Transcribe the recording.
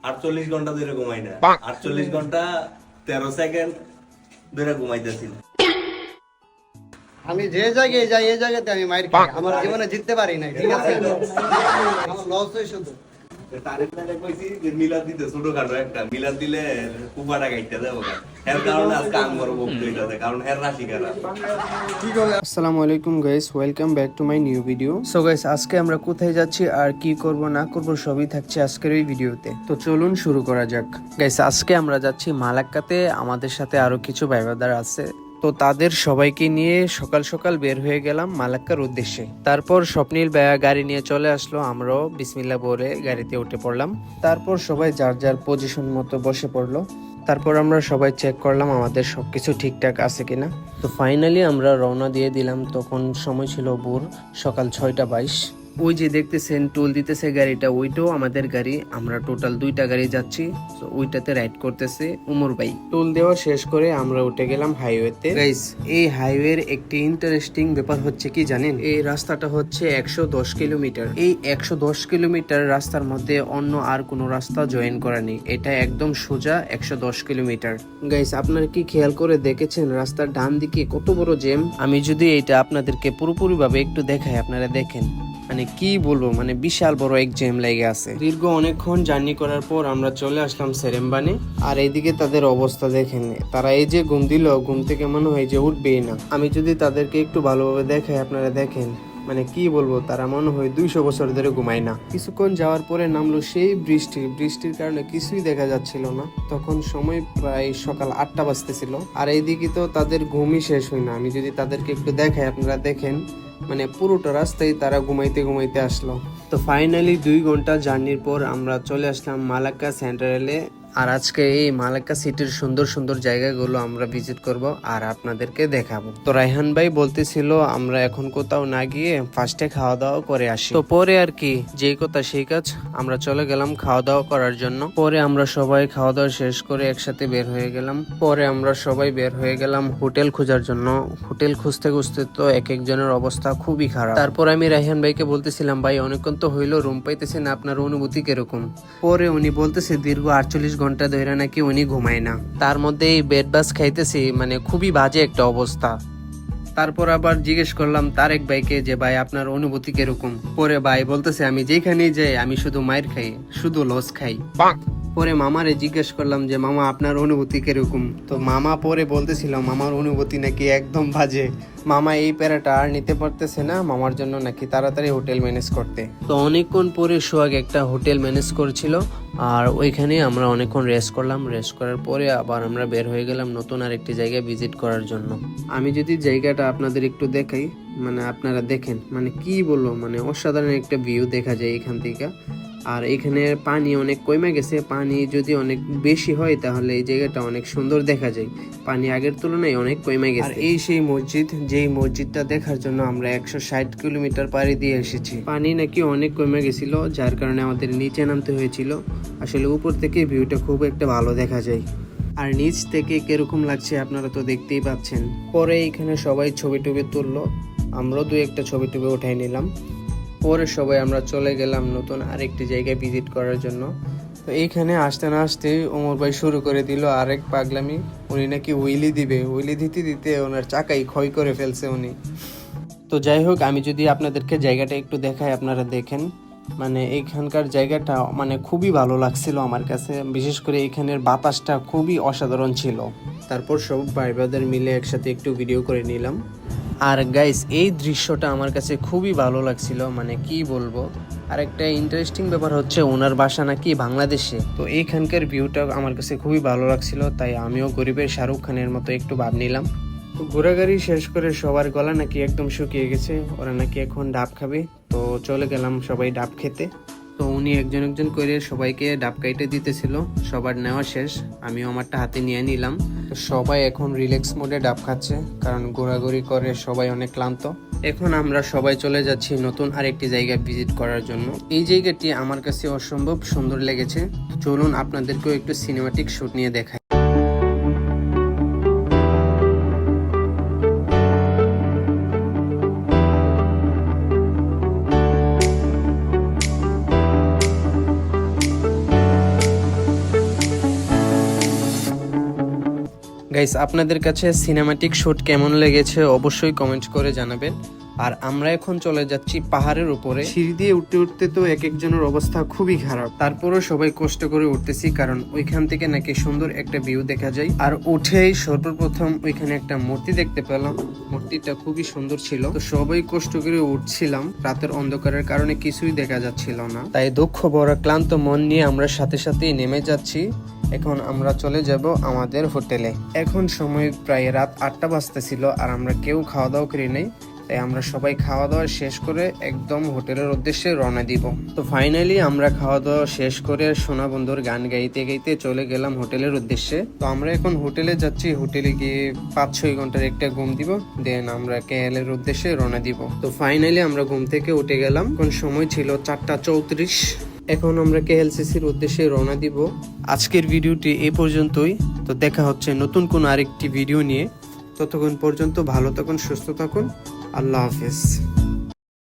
48 ঘন্টা ধরে ঘুমাই না, 48 ঘন্টা 13 সেকেন্ড ধরে ঘুমাইতেছি। আমি যে জায়গায় যাই এই জায়গাতে আমি মাইর খাই, আমার জীবনে জিততে পারি না, ঠিক আছে? আমার লস হয় শুধু। তারিখ না কইছি যে মিলাদ দিতে ছোটখাটো একটা মিলাদ দিলে কুপাটা গাইতে দেবো, এর কারণে আজকে আমার বক্তব্য হইতাছে, কারণ এর রাশি খারাপ। আসসালামু আলাইকুম guys, welcome back to my new video. So guys, আজকে আমরা কোথায় যাচ্ছি আর কি করব না করব সবই থাকছে আজকের এই ভিডিওতে। তো চলুন শুরু করা যাক। গাইস, আজকে আমরা যাচ্ছি মালাক্কাতে, আমাদের সাথে আরো কিছু ভাইবাদার আছে। তো তাদের সবাইকে নিয়ে সকাল সকাল বের হয়ে গেলাম মালাক্কার উদ্দেশ্যে। তারপর স্বপ্নিল ভাইয়া গাড়ি নিয়ে চলে আসলো, আমরাও বিসমিল্লাহ বলে গাড়িতে উঠে পড়লাম। তারপর সবাই যার যার পজিশন মতো বসে পড়লো। তারপর আমরা সবাই চেক করলাম আমাদের সবকিছু ঠিকঠাক আছে কিনা। তো ফাইনালি আমরা রওনা দিয়ে দিলাম। তখন সময় ছিল ভোর সকাল 6:22। ওই যে দেখতেছেন টোল দিতেছে গাড়িটা, ওইটাও আমাদের গাড়ি। আমরা টোটাল 2টা গাড়ি যাচ্ছি, তো ওইটাতে রাইড করতেছে উমর ভাই। টোল দেওয়া শেষ করে আমরা উঠে গেলাম হাইওয়েতে। গাইস, এই হাইওয়ের একটি ইন্টারেস্টিং ব্যাপার হচ্ছে কি জানেন, এই রাস্তাটা হচ্ছে 110 কিলোমিটার। এই 110 কিলোমিটার রাস্তার মধ্যে অন্য আর কোনো রাস্তা জয়েন করা নেই, এটা একদম সোজা 110 কিলোমিটার। গাইস, আপনারা কি খেয়াল করে দেখেছেন রাস্তার ডান দিকে কত বড় জ্যাম? আমি যদি এটা আপনাদেরকে পুরোপুরি ভাবে একটু দেখাই, আপনারা দেখেন, মানে কি বলবো, মানে বিশাল বড় এক জ্যাম লেগে আছে। দীর্ঘ অনেকক্ষণ জার্নি করার পর আমরা চলে আসলাম সেরেম্বানে। আর এইদিকে তাদের অবস্থা দেখেন, তারা এই যে ঘুম দিল, ঘুম থেকে মনে হয় যে উঠবেই না। আমি যদি তাদেরকে একটু ভালোভাবে দেখাই, আপনারা দেখেন, মানে কি বলবো, তারা মনে হয় 200 বছর ধরে ঘুমায় না। কিছুক্ষণ যাওয়ার পরে নামলো সেই বৃষ্টির কারণে কিছুই দেখা যাচ্ছিল না। তখন সময় প্রায় সকাল 8টা বাজতেছিল। আর এইদিকে তো তাদের ঘুমই শেষ হয় না। আমি যদি তাদেরকে একটু দেখাই, আপনারা দেখেন, মানে পুরোটা রাস্তায় তারা ঘুমাইতে ঘুমাইতে আসলো। তো ফাইনালি 2 ঘন্টা জার্নির পর আমরা চলে আসলাম মালাক্কা সেন্ট্রালে। আর আজকে এই মালাক্কা সিটির সুন্দর সুন্দর জায়গাগুলো আমরা ভিজিট করব আর আপনাদেরকে দেখাবো। তো রায়হান ভাই বলতেছিল আমরা এখন কোথাও না গিয়ে ফার্স্টে খাওয়া দাওয়া করে আসি। তো পরে আর কি, যেই কথা সেই কাজ, আমরা চলে গেলাম খাওয়া দাওয়া করার জন্য। পরে আমরা সবাই খাওয়া দাওয়া শেষ করে একসাথে বের হয়ে গেলাম। পরে আমরা সবাই বের হয়ে গেলাম হোটেল খোঁজার জন্য। হোটেল খুঁজতে খুঁজতে তো এক একজনের অবস্থা খুবই খারাপ। তারপর আমি রায়হান ভাইকে বলতেছিলাম, ভাই অনেকক্ষণ তো হইলো, রুম পাইতেছি না, আপনার অনুভূতি কিরকম? পরে উনি বলতেছে দীর্ঘ 48 ঘন্টা ধরে নাকি উনি ঘুমায় না, তার মধ্যে এই বেড বাস খাইতেছি, মানে খুবই বাজে একটা অবস্থা। তারপর আবার জিজ্ঞেস করলাম তারেক ভাইকে যে ভাই আপনার অনুভূতি কিরকম? পরে ভাই বলতেছে আমি যেখানেই যাই আমি শুধু মাইর খাই, শুধু লস খাই। পরে মামারে জিজ্ঞেস করলাম যে মামা আপনার অনুভূতি কিরকম? তো মামা পরে বলতেছিল মামার অনুভূতি নাকি একদম বাজে। মামা এই প্যারাটা আর নিতে পারতেছে না, মামার জন্য নাকি তাড়াতাড়ি হোটেল ম্যানেজ করতে। তো অনেকক্ষণ পরে সোহাগ একটা হোটেল ম্যানেজ করছিল, আর ওইখানে আমরা অনেকক্ষণ রেস্ট করলাম। রেস্ট করার পরে আবার আমরা বের হয়ে গেলাম নতুন আর একটি জায়গায় ভিজিট করার জন্য। আমি যদি জায়গাটা আপনাদের একটু দেখাই, মানে আপনারা দেখেন, মানে কি বলবো, মানে অসাধারণ একটা ভিউ দেখা যায় এখান থেকে। আর এখানে পানি অনেক কমে গেছে, পানি যদি অনেক বেশি হয় তাহলে এই জায়গাটা অনেক সুন্দর দেখা যায়। পানি আগের তুলনায় অনেক কমে গেছে। আর এই সেই মসজিদ, যেই মসজিদটা দেখার জন্য আমরা 160 কিলোমিটার পাড়ি দিয়ে এসেছি। পানি নাকি অনেক কমে গেছিল, যার কারণে আমাদের নিচে নামতে হয়েছিল। আসলে উপর থেকে ভিউটা খুব একটা ভালো দেখা যায়, আর নিচ থেকে কিরকম লাগছে আপনারা তো দেখতেই পাচ্ছেন। পরে এখানে সবাই ছবি টবি তুললো, আমরাও 2-1টা ছবি টবি উঠাই নিলাম। পরে সবাই আমরা চলে গেলাম নতুন আরেকটি জায়গায় ভিজিট করার জন্য। তো এইখানে আসতে না আসতে ওমর ভাই শুরু করে দিল আরেক পাগলামি। উনি নাকি হুইলি দিবে, হুইলি দিতে দিতে ওনার চাকাই ক্ষয় করে ফেলছে উনি। তো যাই হোক, আমি যদি আপনাদেরকে জায়গাটা একটু দেখাই, আপনারা দেখেন, মানে এইখানকার জায়গাটা মানে খুবই ভালো লাগছিল আমার কাছে। বিশেষ করে এখানের বাতাসটা খুবই অসাধারণ ছিল। তারপর সব ভাই ব্রাদার মিলে একসাথে একটু ভিডিও করে নিলাম। আর গাইস, এই দৃশ্যটা আমার কাছে খুবই ভালো লাগছিল, মানে কি বলবো। আর একটা ইন্টারেস্টিং ব্যাপার হচ্ছে ওনার বাসা নাকি বাংলাদেশে। তো এইখানকার ভিউটা আমার কাছে খুবই ভালো লাগছিল, তাই আমিও গরিবের শাহরুখ খানের মতো একটু ভাব নিলাম। তো ঘোরাঘুরি শেষ করে সবার গলা নাকি একদম শুকিয়ে গেছে, ওরা নাকি এখন ডাব খাবে। তো চলে গেলাম সবাই ডাব খেতে। তো উনি একজন একজন করে সবাইকে ডাব কাইটে দিতেছিল। সবার নেওয়া শেষ, আমিও আমারটা হাতে নিয়ে নিলাম। তো সবাই এখন রিল্যাক্স মোডে ডাব খাচ্ছে, কারণ ঘোরাঘুরি করে সবাই অনেক ক্লান্ত। এখন আমরা সবাই চলে যাচ্ছি নতুন আরেকটি জায়গায় ভিজিট করার জন্য। এই জায়গাটি আমার কাছে অসম্ভব সুন্দর লেগেছে। চলুন আপনাদেরকেও একটু সিনেমাটিক শুট নিয়ে দেখাই। গাইস আপনাদের কাছে সিনেমাটিক শুট কেমন লেগেছে অবশ্যই কমেন্ট করে জানাবেন। আর আমরা এখন চলে যাচ্ছি পাহাড়ের উপরে। সিঁড়ি দিয়ে উঠতে উঠতে তো এক একজনের অবস্থা খুবই খারাপ, তারপরও সবাই কষ্ট করে উঠতেছি কারণ ওইখান থেকে নাকি সুন্দর একটা ভিউ দেখা যায়। আর উঠেই সর্বপ্রথম ওইখানে একটা মূর্তি দেখতে পেলাম, মূর্তিটা খুবই সুন্দর ছিল। তো সবাই কষ্ট করে উঠছিলাম, রাতের অন্ধকারের কারণে কিছুই দেখা যাচ্ছিল না, তাই দুঃখ বড় ক্লান্ত মন নিয়ে আমরা সাথে সাথেই নেমে যাচ্ছি। এখন আমরা চলে যাব আমাদের হোটেলে। এখন সময় প্রায় রাত 8টা বাজতেছিল আর আমরা কেউ খাওয়া দাওয়া করি নাই, তাই আমরা সবাই খাওয়া দাওয়া শেষ করে একদম হোটেলের উদ্দেশ্যে রওনা দিব। তো ফাইনালি আমরা খাওয়া দাওয়া শেষ করে সোনা বন্ধুর গান গাইতে গাইতে চলে গেলাম হোটেলের উদ্দেশ্যে। তো আমরা এখন হোটেলে যাচ্ছি, হোটেলে গিয়ে 5-6 ঘন্টার একটা ঘুম দিব, দেন আমরা KL এর উদ্দেশ্যে রওনা দিব। তো ফাইনালি আমরা ঘুম থেকে উঠে গেলাম, এখন সময় ছিল 4:34। এখন আমরা KLCCর উদ্দেশ্যে রওনা দিব। আজকের ভিডিওটি এই পর্যন্তই। তো দেখা হচ্ছে নতুন কোন আরেকটি ভিডিও নিয়ে। ততক্ষণ পর্যন্ত ভালো থাকুন, সুস্থ থাকুন, আল্লাহ হাফেজ।